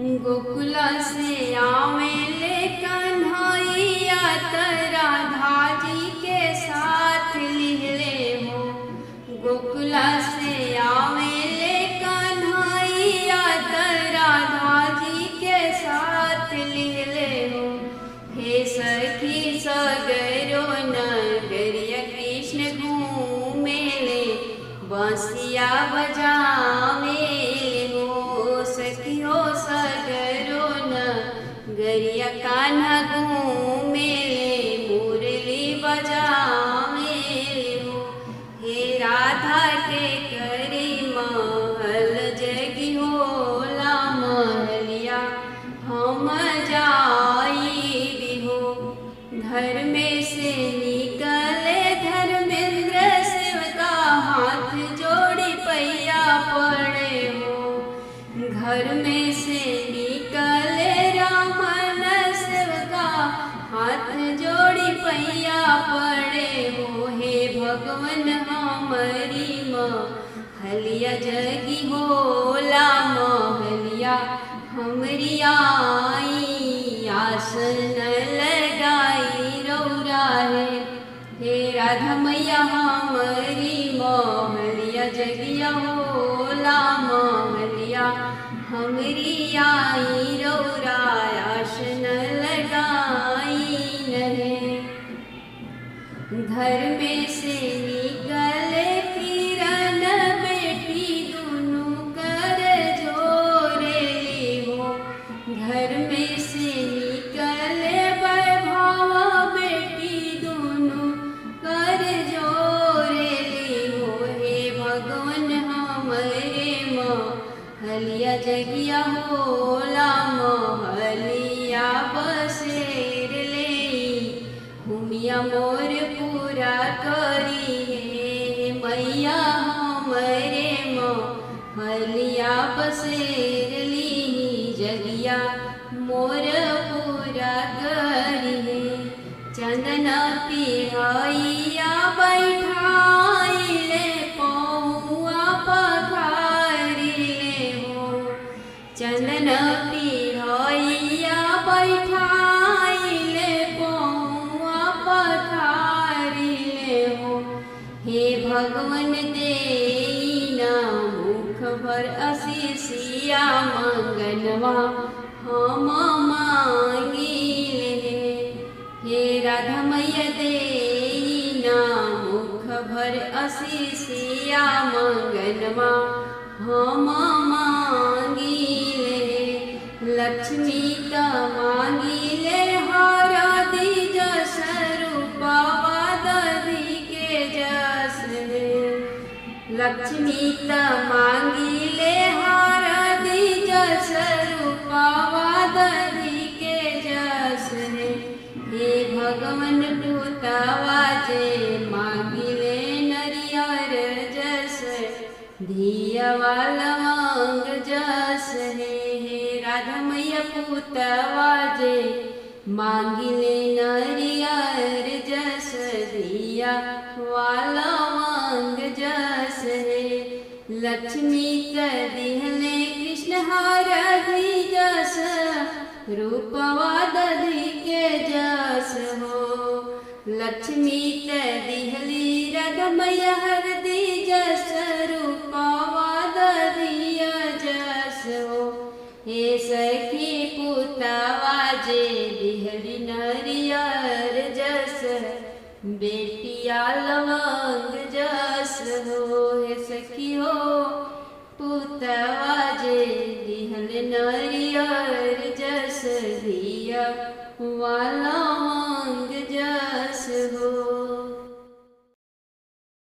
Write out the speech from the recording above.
गोकुला से आवेले कन्हैया त राधा जी के साथ लिहले हो। गोकुला से आवेले कन्हैया त राधा जी के साथ लिहले हो। हे सखी सगरो नगरिया कृष्ण घूमेले बंसिया बजावेले हो। सखियो सगरो नगरिया कान्हा घूमेले मुरली बजावेले हो। हे राधा के करी महल जगी होला महलिया हम जाई हो। घर में से निकले धर्मेंद्र सेवका हाथ जोड़ी पैया पड़े हो। घर में से निकले रामन सेवका हाथ जोड़ी पैया पड़े हो। हे भगवन हमारी महलिया जगी होला महलिया हमरी आई आसन लगाई रौरा है। हे राधा मैया हमारी महलिया जगिया होला महलिया हमरी आई रौरा आसन लगाई नहे। घर में से निकले किरण बेटी दोनों कर जोरेली हो। घर में से निकले वैभव बेटी दोनों कर जोरेली हो। हे भगवन हमरे महलिया जगिया होला महलिया बसेर ले हुमिया मोर पूरा करी हे। मैया हमरे महलिया बसेर ली जगिया मोर पूरा करी हे। चंदन पिढ़ैया बैठाइले पौआ पखारिले हो। चंदन पिढ़ैया बैठाइले पौआ पखारिले हो। हे भगवन देना मुख भर आशीषिया मंगनवा हम मांगिले। हे राधा मैया देना मुख भर आशीषिया मंगनवा हम मांगिले। लक्ष्मी त मांगिले हरा दीज स्वरूपवा दधी के जस रे। लक्ष्मी त मांगिले हरा दीज स्वरूपवा दधी के जस रे। हे भगवन दूतवा जे मांगिले नरियर जस धियवा लवंग जस हे। हे राधा मैया पूतवा जे मांगिले नरियर जस धिया लवंग जस हे। लक्ष्मी त दिहले कृष्ण हरधि जस रूपवा दधी के जस हो। लक्ष्मी त दिहली राधा मैया हरदि जस रूपवा दधिया जस हो। हे सखी पूतवा जे दिहली नरियर जस बेटिया लवंग जस हो। हे सखी हो पूतवा जे दिहल नरियर जस धिया वाला